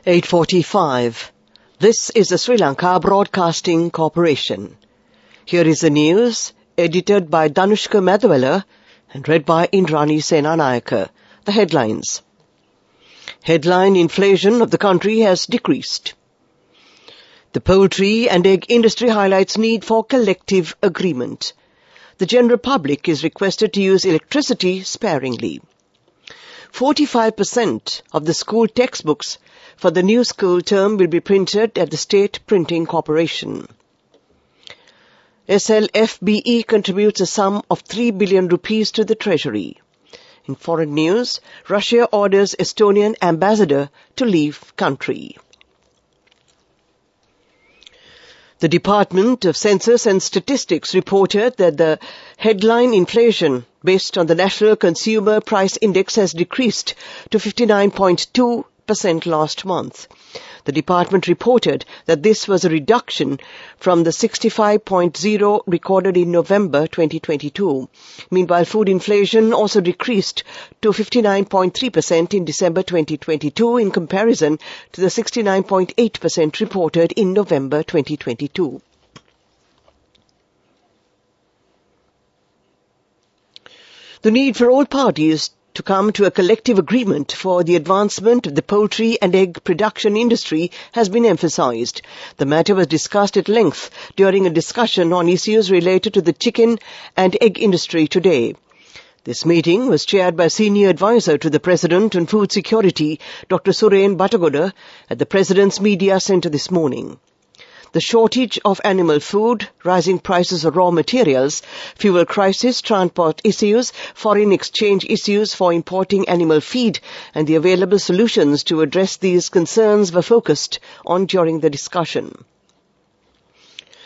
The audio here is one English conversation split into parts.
8:45. This is the Sri Lanka Broadcasting Corporation. Here is the news, edited by Danushka Madhawala and read by Indrani Senanayaka. The headlines. Headline inflation of the country has decreased. The poultry and egg industry highlights need for collective agreement. The general public is requested to use electricity sparingly. 45% of the school textbooks for the new school term will be printed at the State Printing Corporation. SLBC contributes a sum of 3 billion rupees to the Treasury. In foreign news, Russia orders Estonian ambassador to leave country. The Department of Census and Statistics reported that the headline inflation based on the National Consumer Price Index has decreased to 59.2% last month. The department reported that this was a reduction from the 65.0 recorded in November 2022. Meanwhile, food inflation also decreased to 59.3% in December 2022 in comparison to the 69.8% reported in November 2022. The need for all parties to come to a collective agreement for the advancement of the poultry and egg production industry has been emphasized. The matter was discussed at length during a discussion on issues related to the chicken and egg industry today. This meeting was chaired by Senior Advisor to the President on Food Security, Dr. Suren Batagoda, at the President's Media Centre this morning. The shortage of animal food, rising prices of raw materials, fuel crisis, transport issues, foreign exchange issues for importing animal feed, and the available solutions to address these concerns were focused on during the discussion.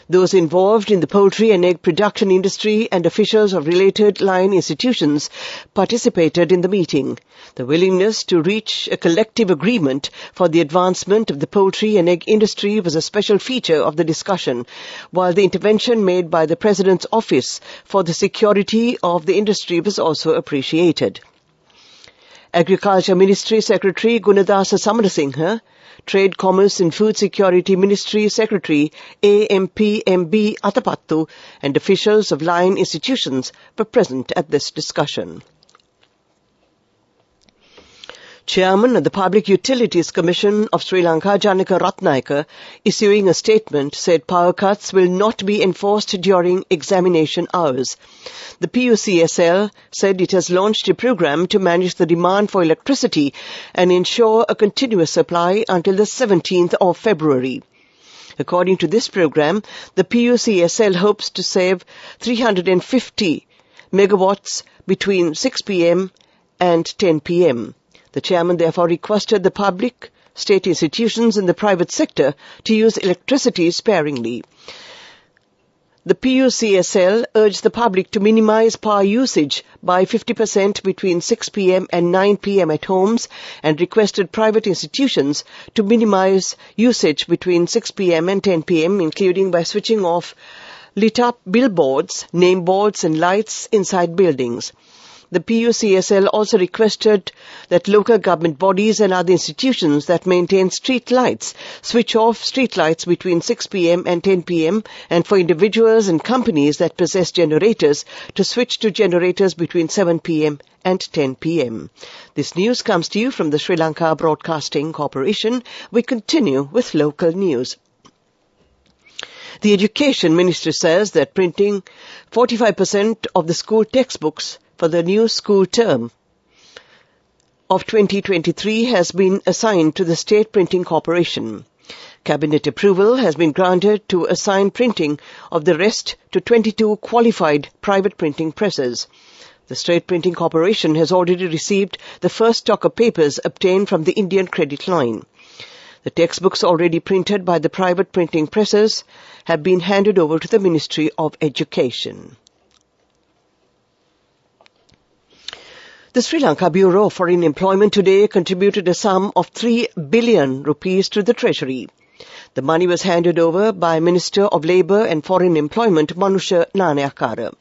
Those involved in the poultry and egg production industry and officials of related line institutions participated in the meeting. The willingness to reach a collective agreement for the advancement of the poultry and egg industry was a special feature of the discussion, while the intervention made by the President's Office for the security of the industry was also appreciated. Agriculture Ministry Secretary Gunadasa Samarasinghe, Trade, Commerce and Food Security Ministry Secretary AMPMB Atapattu and officials of line institutions were present at this discussion. Chairman of the Public Utilities Commission of Sri Lanka, Janaka Ratnayaka, issuing a statement, said power cuts will not be enforced during examination hours. The PUCSL said it has launched a program to manage the demand for electricity and ensure a continuous supply until the 17th of February. According to this program, the PUCSL hopes to save 350 megawatts between 6 p.m. and 10 p.m. The chairman therefore requested the public, state institutions and the private sector to use electricity sparingly. The PUCSL urged the public to minimize power usage by 50% between 6 p.m. and 9 p.m. at homes and requested private institutions to minimize usage between 6 p.m. and 10 p.m., including by switching off lit-up billboards, name boards and lights inside buildings. The PUCSL also requested that local government bodies and other institutions that maintain street lights switch off street lights between 6 p.m. and 10 p.m. and for individuals and companies that possess generators to switch to generators between 7 p.m. and 10 p.m. This news comes to you from the Sri Lanka Broadcasting Corporation. We continue with local news. The Education Ministry says that printing 45% of the school textbooks for the new school term of 2023 has been assigned to the State Printing Corporation. Cabinet approval has been granted to assign printing of the rest to 22 qualified private printing presses. The State Printing Corporation has already received the first stock of papers obtained from the Indian Credit Line. The textbooks already printed by the private printing presses have been handed over to the Ministry of Education. The Sri Lanka Bureau of Foreign Employment today contributed a sum of 3 billion rupees to the Treasury. The money was handed over by Minister of Labour and Foreign Employment Manusha Nanayakara.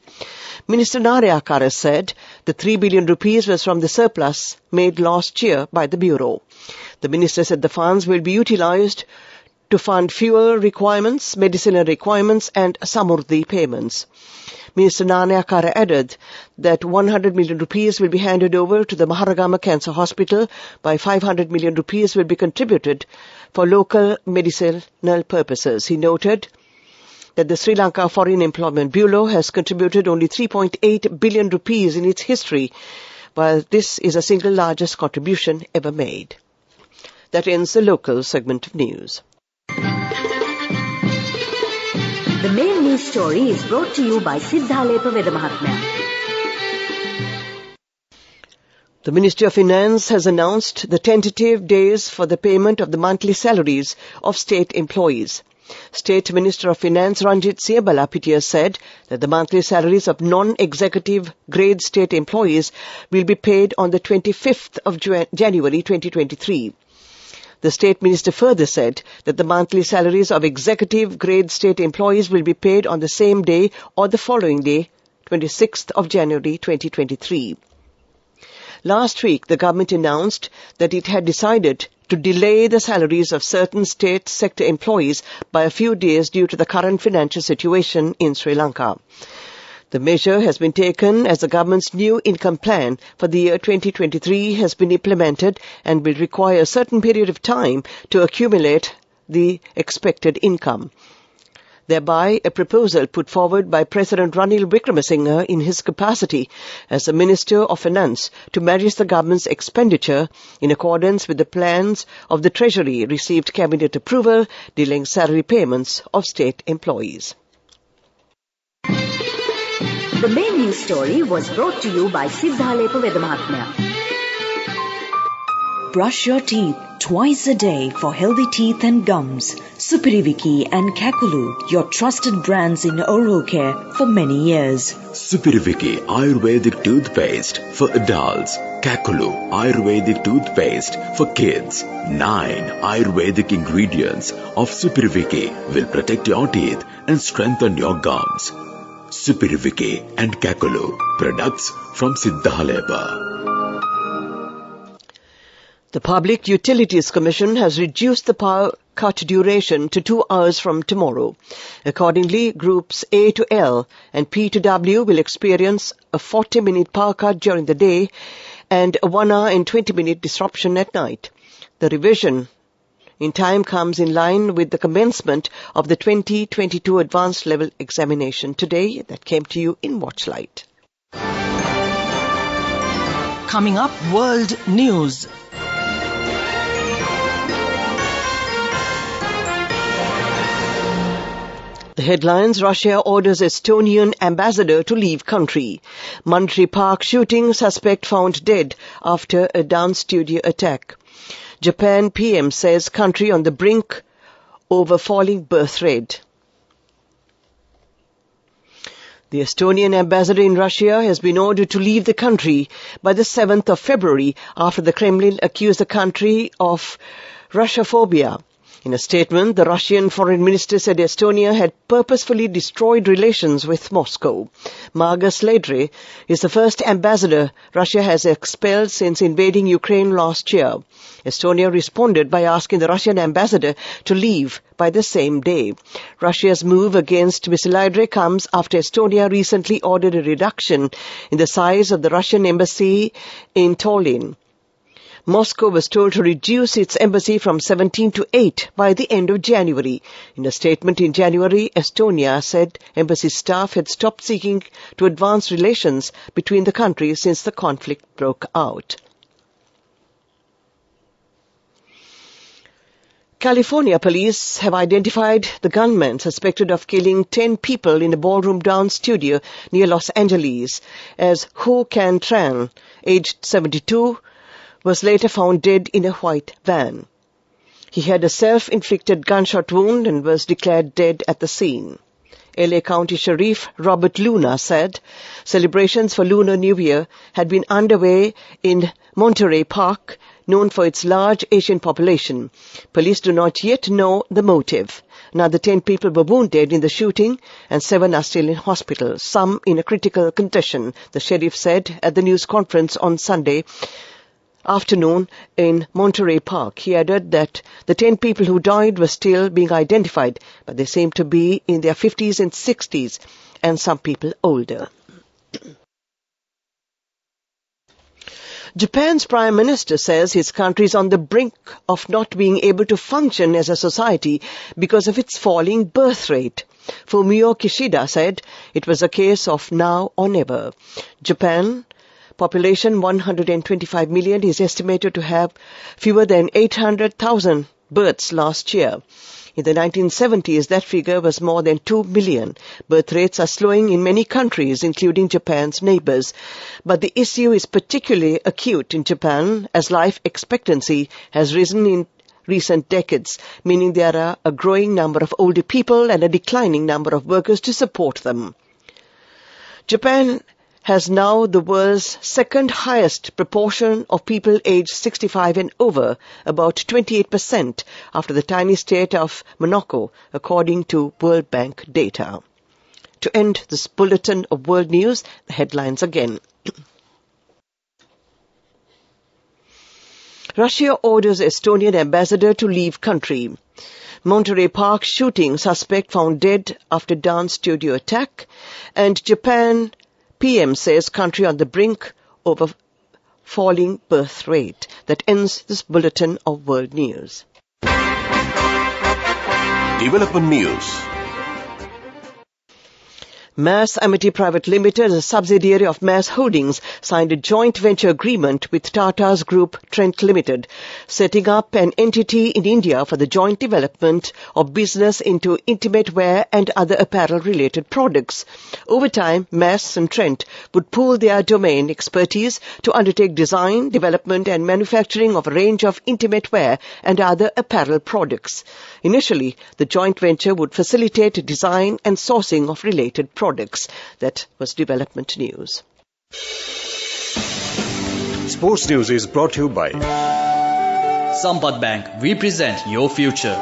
Minister Nanayakara said the 3 billion rupees was from the surplus made last year by the Bureau. The minister said the funds will be utilized to fund fuel requirements, medicinal requirements and samurdhi payments. Minister Nanayakara added that 100 million rupees will be handed over to the Maharagama Cancer Hospital, while 500 million rupees will be contributed for local medicinal purposes. He noted that the Sri Lanka Foreign Employment Bureau has contributed only 3.8 billion rupees in its history, while this is the single largest contribution ever made. That ends the local segment of news. The main news story is brought to you by Siddhalepa Vedamahatmya. The Ministry of Finance has announced the tentative days for the payment of the monthly salaries of state employees. State Minister of Finance Ranjit Singh Balapitiya said that the monthly salaries of non-executive grade state employees will be paid on the 25th of January 2023. The State Minister further said that the monthly salaries of executive grade state employees will be paid on the same day or the following day, 26th of January 2023. Last week, the government announced that it had decided to delay the salaries of certain state sector employees by a few days due to the current financial situation in Sri Lanka. The measure has been taken as the government's new income plan for the year 2023 has been implemented and will require a certain period of time to accumulate the expected income. Thereby, a proposal put forward by President Ranil Wickremesinghe in his capacity as the Minister of Finance to manage the government's expenditure in accordance with the plans of the Treasury received cabinet approval, delaying salary payments of state employees. The main news story was brought to you by Siddhalepa Vedamahatmya. Brush your teeth twice a day for healthy teeth and gums. Supiriviki and Kakulu, your trusted brands in oral care for many years. Supiriviki Ayurvedic toothpaste for adults. Kakulu Ayurvedic toothpaste for kids. 9 Ayurvedic ingredients of Supiriviki will protect your teeth and strengthen your gums. Supiriviki and Kakulu, products from Siddhalepa. The Public Utilities Commission has reduced the power cut duration to 2 hours from tomorrow. Accordingly, groups A to L and P to W will experience a 40-minute power cut during the day and a 1 hour and 20-minute disruption at night. The revision in time comes in line with the commencement of the 2022 Advanced Level Examination today that came to you in Watchlight. Coming up, World News. The headlines: Russia orders Estonian ambassador to leave country. Monetary Park shooting, suspect found dead after a dance studio attack. Japan PM says country on the brink over falling birth rate. The Estonian ambassador in Russia has been ordered to leave the country by the 7th of February after the Kremlin accused the country of Russophobia. In a statement, the Russian foreign minister said Estonia had purposefully destroyed relations with Moscow. Margus Ledre is the first ambassador Russia has expelled since invading Ukraine last year. Estonia responded by asking the Russian ambassador to leave by the same day. Russia's move against Ms. Ledre comes after Estonia recently ordered a reduction in the size of the Russian embassy in Tallinn. Moscow was told to reduce its embassy from 17 to 8 by the end of January. In a statement in January, Estonia said embassy staff had stopped seeking to advance relations between the countries since the conflict broke out. California police have identified the gunman suspected of killing 10 people in a ballroom dance studio near Los Angeles as Ho Can Tran, aged 72, was later found dead in a white van. He had a self-inflicted gunshot wound and was declared dead at the scene. LA County Sheriff Robert Luna said celebrations for Lunar New Year had been underway in Monterey Park, known for its large Asian population. Police do not yet know the motive. Another 10 people were wounded in the shooting and 7 are still in hospital, some in a critical condition, the sheriff said at the news conference on Sunday. afternoon in Monterey Park. He added that the 10 people who died were still being identified, but they seem to be in their 50s and 60s, and some people older. Japan's Prime Minister says his country is on the brink of not being able to function as a society because of its falling birth rate. Fumio Kishida said it was a case of now or never. Japan, population 125 million, is estimated to have fewer than 800,000 births last year. In the 1970s, that figure was more than 2 million. Birth rates are slowing in many countries, including Japan's neighbors. But the issue is particularly acute in Japan, as life expectancy has risen in recent decades, meaning there are a growing number of older people and a declining number of workers to support them. Japan has now the world's second highest proportion of people aged 65 and over, about 28%, after the tiny state of Monaco, according to World Bank data. To end this bulletin of world news, the headlines again. Russia orders Estonian ambassador to leave country. Monterey Park shooting, suspect found dead after dance studio attack. And Japan PM says country on the brink of a falling birth rate. That ends this bulletin of world news. Development news. Mass Amity Private Limited, a subsidiary of Mass Holdings, signed a joint venture agreement with Tata's Group Trent Limited, setting up an entity in India for the joint development of business into intimate wear and other apparel-related products. Over time, Mass and Trent would pool their domain expertise to undertake design, development and manufacturing of a range of intimate wear and other apparel products. Initially, the joint venture would facilitate design and sourcing of related products. That was development news. Sports news is brought to you by Sampath Bank. We present your future.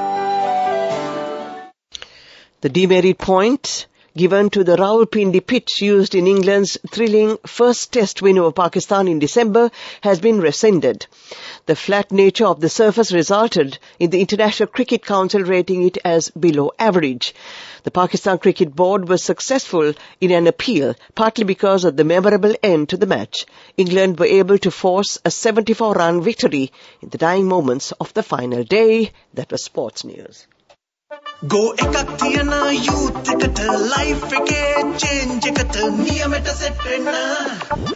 The demerit point given to the Rawalpindi pitch used in England's thrilling first test win over Pakistan in December has been rescinded. The flat nature of the surface resulted in the International Cricket Council rating it as below average. The Pakistan Cricket Board was successful in an appeal, partly because of the memorable end to the match. England were able to force a 74-run victory in the dying moments of the final day. That was sports news. Go ekaktiana youth kat life ke change kat niyamata setna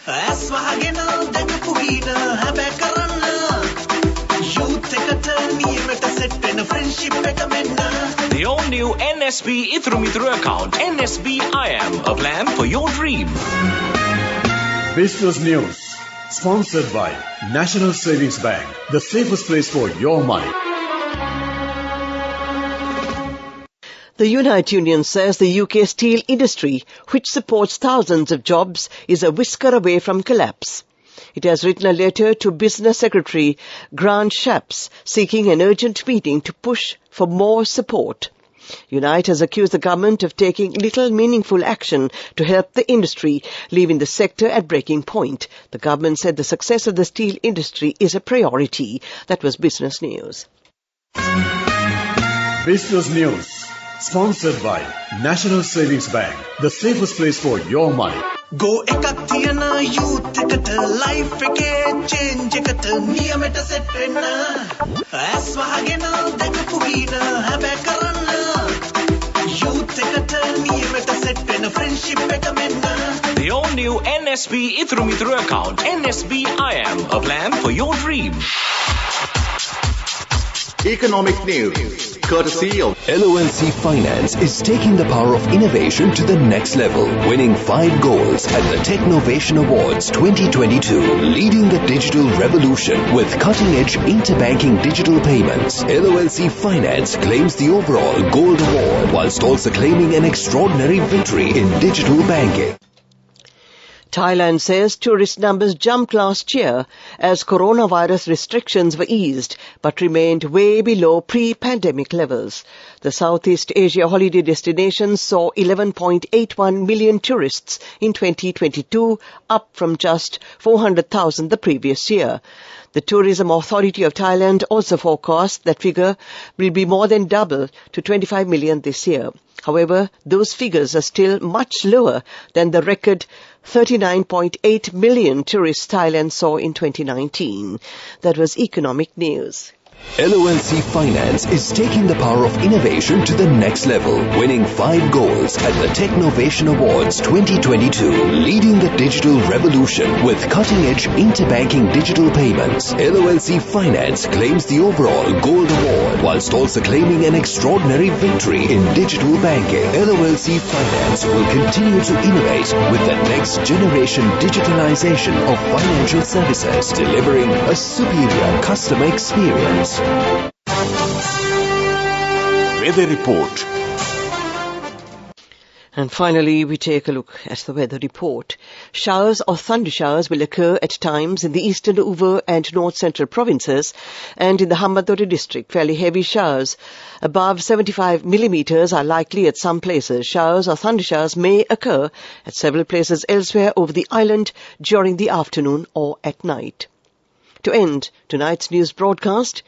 aswahagena dagpuhina habe karana youth kat niyamata setna friendship ekamenna. The all new NSB Ithru account, NSB IAM, a plan for your dream. Business news sponsored by National Savings Bank, the safest place for your money. The Unite Union says the UK steel industry, which supports thousands of jobs, is a whisker away from collapse. It has written a letter to Business Secretary Grant Shapps seeking an urgent meeting to push for more support. Unite has accused the government of taking little meaningful action to help the industry, leaving the sector at breaking point. The government said the success of the steel industry is a priority. That was Business News. Business news sponsored by National Savings Bank, the safest place for your money. Go ekaktiana youth kat life ke change kat niyamata setna aswahagena dagpuhina habe karana youth kat niyamata setna friendship ekamenna. The all new NSB Ithru account, NSB IAM, a plan for your dream. Economic news, courtesy of LONC Finance, is taking the power of innovation to the next level, winning 5 golds at the Technovation Awards 2022, leading the digital revolution with cutting-edge interbanking digital payments. LONC Finance claims the overall gold award, whilst also claiming an extraordinary victory in digital banking. Thailand says tourist numbers jumped last year as coronavirus restrictions were eased but remained way below pre-pandemic levels. The Southeast Asia holiday destination saw 11.81 million tourists in 2022, up from just 400,000 the previous year. The Tourism Authority of Thailand also forecast that figure will be more than double to 25 million this year. However, those figures are still much lower than the record 39.8 million tourists Thailand saw in 2019. That was Economic News. LOLC Finance is taking the power of innovation to the next level, winning 5 golds at the Technovation Awards 2022, leading the digital revolution with cutting-edge interbanking digital payments. LOLC Finance claims the overall gold award, whilst also claiming an extraordinary victory in digital banking. LOLC Finance will continue to innovate with the next generation digitalization of financial services, delivering a superior customer experience. Weather report. And finally, we take a look at the weather report. Showers or thunder showers will occur at times in the eastern Uva and north-central provinces and in the Hambantota district. Fairly heavy showers above 75 millimeters are likely at some places. Showers or thunder showers may occur at several places elsewhere over the island during the afternoon or at night. To end tonight's news broadcast,